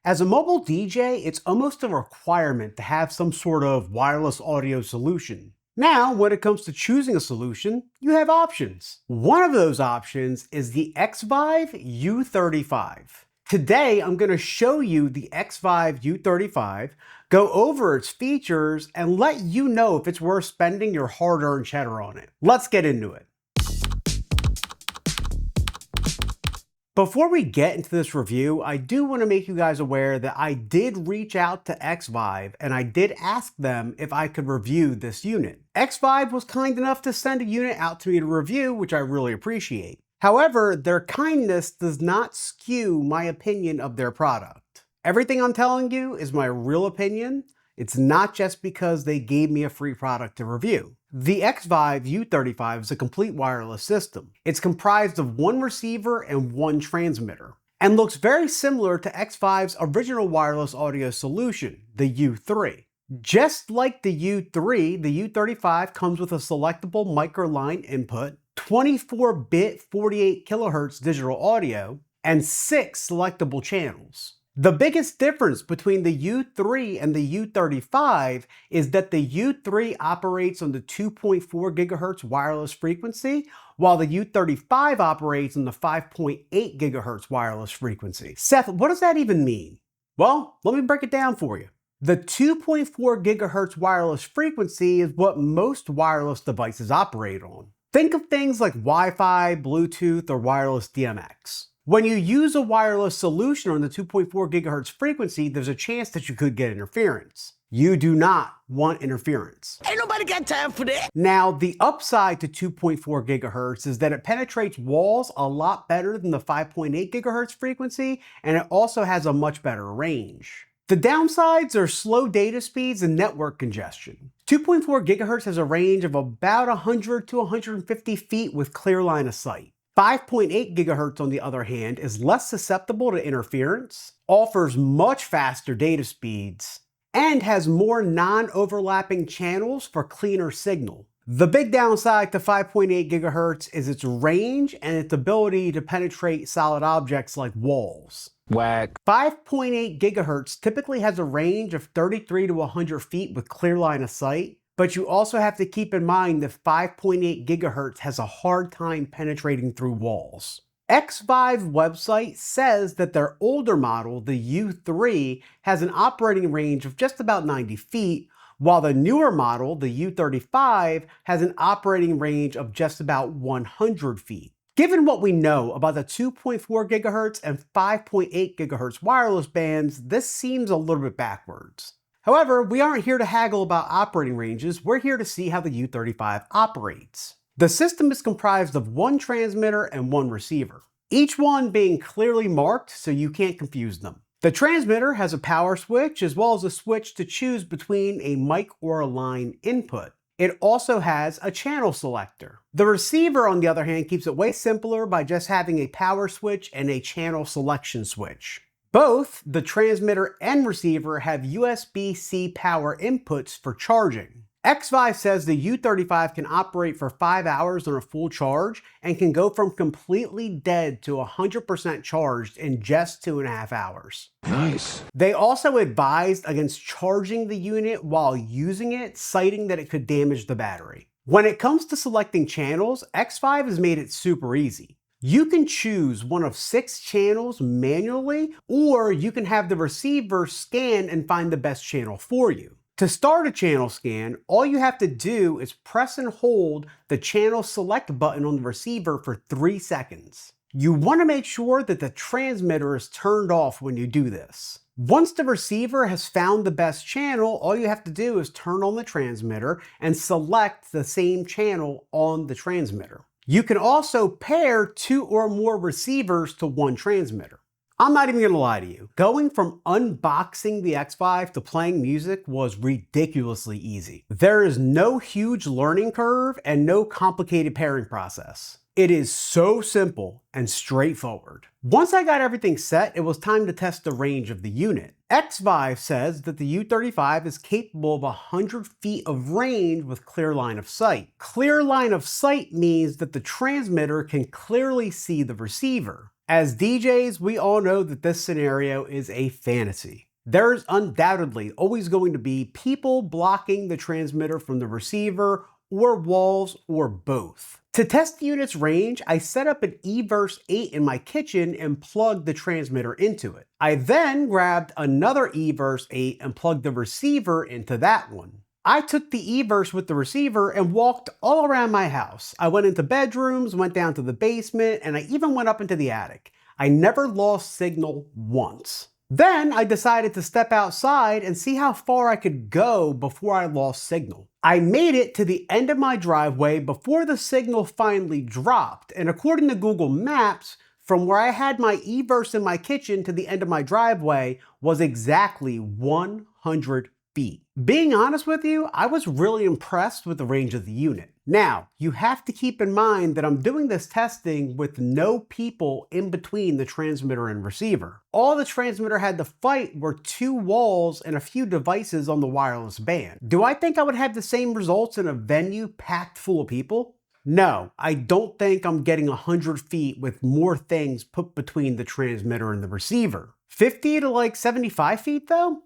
As a mobile DJ, it's almost a requirement to have some sort of wireless audio solution. Now, when it comes to choosing a solution, you have options. One of those options is the Xvive U35. Today, I'm going to show you the Xvive U35, go over its features, and let you know if it's worth spending your hard-earned cheddar on it. Let's get into it. Before we get into this review, I do want to make you guys aware that I did reach out to Xvive and I did ask them if I could review this unit. Xvive was kind enough to send a unit out to me to review, which I really appreciate. However, their kindness does not skew my opinion of their product. Everything I'm telling you is my real opinion. It's not just because they gave me a free product to review. The Xvive U35 is a complete wireless system. It's comprised of one receiver and one transmitter, and looks very similar to Xvive's original wireless audio solution, the U3. Just like the U3, the U35 comes with a selectable microline input, 24-bit 48 kHz digital audio, and 6 selectable channels. The biggest difference between the U3 and the U35 is that the U3 operates on the 2.4 GHz wireless frequency, while the U35 operates on the 5.8 GHz wireless frequency. Seth, what does that even mean? Well, let me break it down for you. The 2.4 GHz wireless frequency is what most wireless devices operate on. Think of things like Wi-Fi, Bluetooth, or wireless DMX. When you use a wireless solution on the 2.4 GHz frequency, there's a chance that you could get interference. You do not want interference. Ain't nobody got time for that. Now, the upside to 2.4 GHz is that it penetrates walls a lot better than the 5.8 GHz frequency, and it also has a much better range. The downsides are slow data speeds and network congestion. 2.4 GHz has a range of about 100 to 150 feet with clear line of sight. 5.8 GHz, on the other hand, is less susceptible to interference, offers much faster data speeds, and has more non-overlapping channels for cleaner signal. The big downside to 5.8 GHz is its range and its ability to penetrate solid objects like walls. Whack. 5.8 GHz typically has a range of 33 to 100 feet with clear line of sight, but you also have to keep in mind that 5.8 GHz has a hard time penetrating through walls. Xvive website says that their older model, the U3, has an operating range of just about 90 feet, while the newer model, the U35, has an operating range of just about 100 feet. Given what we know about the 2.4 GHz and 5.8 GHz wireless bands, this seems a little bit backwards. However, we aren't here to haggle about operating ranges, we're here to see how the U35 operates. The system is comprised of one transmitter and one receiver, each one being clearly marked so you can't confuse them. The transmitter has a power switch as well as a switch to choose between a mic or a line input. It also has a channel selector. The receiver, on the other hand, keeps it way simpler by just having a power switch and a channel selection switch. Both the transmitter and receiver have USB-C power inputs for charging. Xvive says the U35 can operate for 5 hours on a full charge and can go from completely dead to 100% charged in just 2.5 hours. Nice. They also advised against charging the unit while using it, citing that it could damage the battery. When it comes to selecting channels, Xvive has made it super easy. You can choose one of 6 channels manually, or you can have the receiver scan and find the best channel for you. To start a channel scan, all you have to do is press and hold the channel select button on the receiver for 3 seconds. You want to make sure that the transmitter is turned off when you do this. Once the receiver has found the best channel, all you have to do is turn on the transmitter and select the same channel on the transmitter. You can also pair 2 or more receivers to one transmitter. I'm not even gonna lie to you. Going from unboxing the Xvive to playing music was ridiculously easy. There is no huge learning curve and no complicated pairing process. It is so simple and straightforward. Once I got everything set, it was time to test the range of the unit. Xvive says that the U35 is capable of 100 feet of range with clear line of sight. Clear line of sight means that the transmitter can clearly see the receiver. As DJs, we all know that this scenario is a fantasy. There's undoubtedly always going to be people blocking the transmitter from the receiver, or walls, or both. To test the unit's range, I set up an eVerse8 in my kitchen and plugged the transmitter into it. I then grabbed another eVerse8 and plugged the receiver into that one. I took the eVerse with the receiver and walked all around my house. I went into bedrooms, went down to the basement, and I even went up into the attic. I never lost signal once. Then I decided to step outside and see how far I could go before I lost signal. I made it to the end of my driveway before the signal finally dropped, and according to Google Maps, from where I had my eVerse in my kitchen to the end of my driveway was exactly 100 feet. Being honest with you, I was really impressed with the range of the unit. Now, you have to keep in mind that I'm doing this testing with no people in between the transmitter and receiver. All the transmitter had to fight were 2 walls and a few devices on the wireless band. Do I think I would have the same results in a venue packed full of people? No, I don't think I'm getting 100 feet with more things put between the transmitter and the receiver. 50 to like 75 feet though?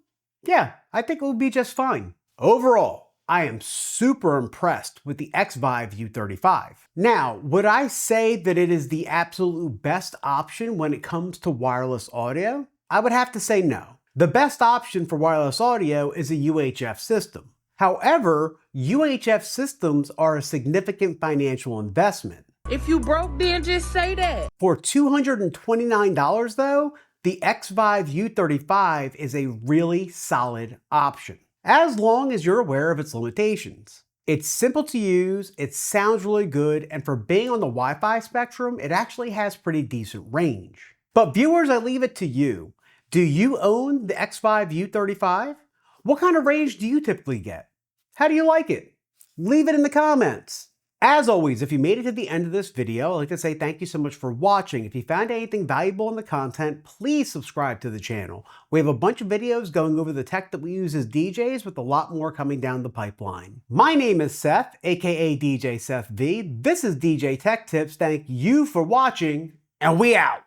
Yeah, I think it would be just fine. Overall, I am super impressed with the Xvive U35. Now, would I say that it is the absolute best option when it comes to wireless audio? I would have to say no. The best option for wireless audio is a UHF system. However, UHF systems are a significant financial investment. If you broke, then just say that. For $229 though, the Xvive U35 is a really solid option, as long as you're aware of its limitations. It's simple to use, it sounds really good, and for being on the Wi-Fi spectrum, it actually has pretty decent range. But viewers, I leave it to you. Do you own the Xvive U35? What kind of range do you typically get? How do you like it? Leave it in the comments. As always, if you made it to the end of this video, I'd like to say thank you so much for watching. If you found anything valuable in the content, please subscribe to the channel. We have a bunch of videos going over the tech that we use as DJs with a lot more coming down the pipeline. My name is Seth, aka DJ Seth V. This is DJ Tech Tips. Thank you for watching, and we out.